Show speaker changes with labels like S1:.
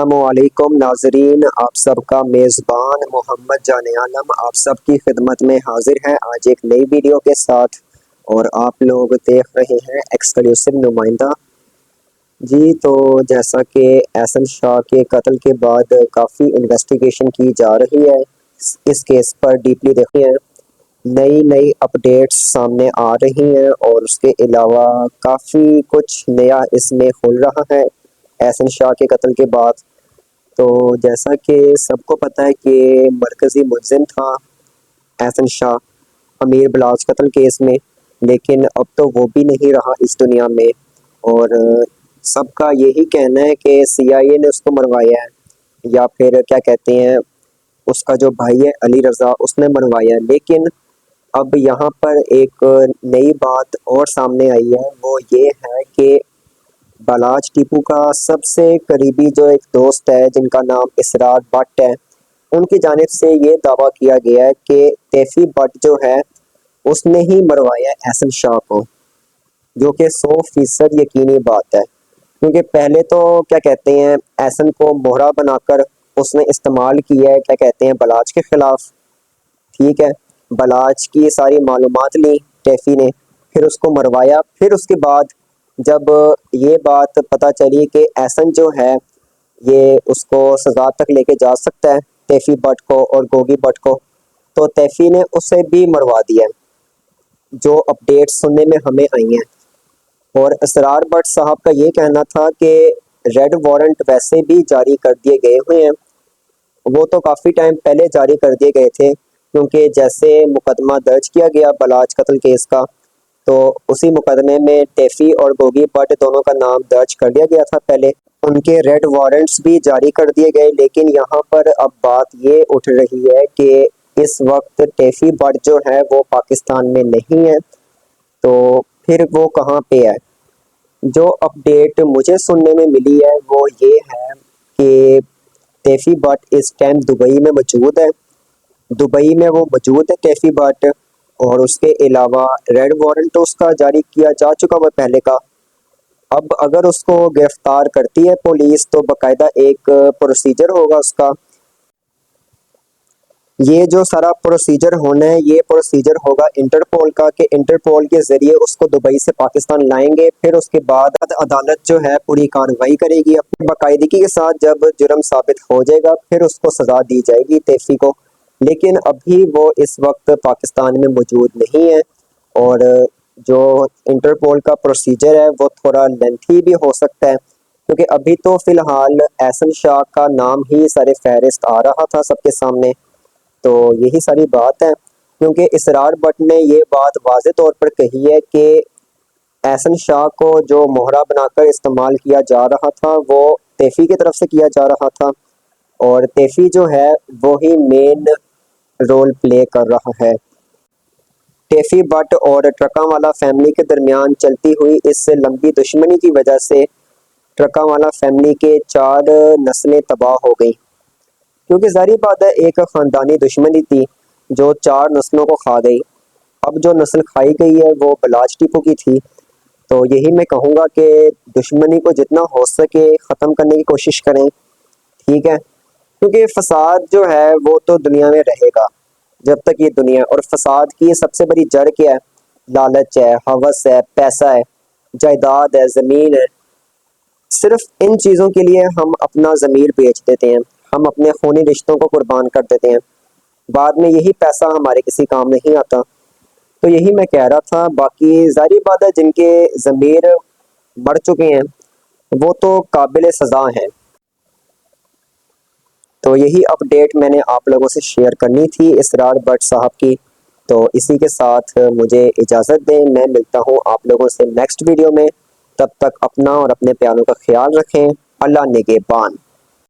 S1: अस्सलामुअलैकुम नाजरीन, आप सबका मेज़बान मोहम्मद जान आलम आप सब की खिदमत में हाजिर है आज एक नई वीडियो के साथ। और आप लोग देख रहे हैं एक्सक्लूसिव नुमाइंदा जी। तो जैसा कि एहसन शाह के कत्ल के बाद काफ़ी इन्वेस्टिगेशन की जा रही है, इस केस पर डीपली देखी है, नई नई अपडेट्स सामने आ रही हैं और उसके अलावा काफ़ी कुछ नया इसमें खुल रहा है एहसन शाह के कत्ल के बाद। तो जैसा कि सबको पता है कि मरकज़ी मुलज़िम था एहसन शाह अमीर बलाच कत्ल केस में, लेकिन अब तो वो भी नहीं रहा इस दुनिया में। और सबका यही कहना है कि CIA ने उसको मरवाया है, या फिर क्या कहते हैं उसका जो भाई है अली रज़ा उसने मरवाया है। लेकिन अब यहाँ पर एक नई बात और सामने आई है, वो ये है कि बलाच टीपू का सबसे करीबी जो एक दोस्त है जिनका नाम इसरार भट्ट है, उनकी जानिब से ये दावा किया गया है कि तैफी भट्ट जो है उसने ही मरवाया एहसन शाह को, जो कि 100% यकीनी बात है। क्योंकि पहले तो क्या कहते हैं एहसन को मोहरा बनाकर उसने इस्तेमाल किया है क्या कहते हैं बलाच के ख़िलाफ़, ठीक है। बलाच की सारी मालूमात ली टैफ़ी ने, फिर उसको मरवाया। फिर उसके बाद जब ये बात पता चली कि एहसन जो है ये उसको सज़ा तक लेके जा सकता है तैफी भट्ट को और गोगी भट्ट को, तो तैफी ने उसे भी मरवा दिया, जो अपडेट सुनने में हमें आई हैं। और इसरार भट्ट साहब का ये कहना था कि रेड वारंट वैसे भी जारी कर दिए गए हुए हैं, वो तो काफ़ी टाइम पहले जारी कर दिए गए थे, क्योंकि जैसे मुकदमा दर्ज किया गया बलाच कत्ल केस का, तो उसी मुकदमे में तैफी और गोगी भट्ट दोनों का नाम दर्ज कर दिया गया था पहले, उनके रेड वारंट्स भी जारी कर दिए गए। लेकिन यहाँ पर अब बात ये उठ रही है कि इस वक्त तैफी भट्ट जो है वो पाकिस्तान में नहीं है, तो फिर वो कहाँ पे है। जो अपडेट मुझे सुनने में मिली है वो ये है कि तैफी भट्ट इस टाइम दुबई में मौजूद है, दुबई में वो मौजूद है तैफी भट्ट। और उसके अलावा रेड वारंट उसका जारी किया जा चुका हुआ पहले का। अब अगर उसको गिरफ्तार करती है पुलिस तो बाकायदा एक प्रोसीजर होगा उसका, ये जो सारा प्रोसीजर होना है ये प्रोसीजर होगा इंटरपोल का, कि इंटरपोल के ज़रिए उसको दुबई से पाकिस्तान लाएंगे। फिर उसके बाद अदालत जो है पूरी कार्रवाई करेगी अपनी बाकायदगी के साथ। जब जुर्म साबित हो जाएगा फिर उसको सज़ा दी जाएगी तैफी को। लेकिन अभी वो इस वक्त पाकिस्तान में मौजूद नहीं है, और जो इंटरपोल का प्रोसीजर है वो थोड़ा लेंथी भी हो सकता है, क्योंकि अभी तो फ़िलहाल एहसन शाह का नाम ही सर फहरिस्त आ रहा था सबके सामने। तो यही सारी बात है, क्योंकि इसरार भट्ट ने ये बात वाज़े तौर पर कही है कि एहसन शाह को जो मोहरा बनाकर इस्तेमाल किया जा रहा था वो तैफी की तरफ से किया जा रहा था, और तैफी जो है वो ही मेन रोल प्ले कर रहा है। तैफी भट्ट और ट्रकांवाला फैमिली के दरमियान चलती हुई इस लंबी दुश्मनी की वजह से ट्रकांवाला फैमिली के 4 नस्लें तबाह हो गई, क्योंकि ज़ाहिर बात है एक ख़ानदानी दुश्मनी थी जो 4 नस्लों को खा गई। अब जो नस्ल खाई गई है वो बलाच टीपू की थी। तो यही मैं कहूँगा कि दुश्मनी को जितना हो सके ख़त्म करने की कोशिश करें, ठीक है। क्योंकि फसाद जो है वो तो दुनिया में रहेगा जब तक ये दुनिया, और फसाद की सबसे बड़ी जड़ क्या है? लालच है, हवस है, पैसा है, जायदाद है, ज़मीन है। सिर्फ इन चीज़ों के लिए हम अपना ज़मीर बेच देते हैं, हम अपने खूनी रिश्तों को कुर्बान कर देते हैं, बाद में यही पैसा हमारे किसी काम नहीं आता। तो यही मैं कह रहा था। बाकी ज़ाहिर बात है जिनके ज़मीर मर चुके हैं वो तो काबिल सज़ा हैं। तो यही अपडेट मैंने आप लोगों से शेयर करनी थी इसरार भट्ट साहब की। तो इसी के साथ मुझे इजाज़त दें, मैं मिलता हूँ आप लोगों से नेक्स्ट वीडियो में। तब तक अपना और अपने प्यारों का ख्याल रखें। अल्लाह निगहबान।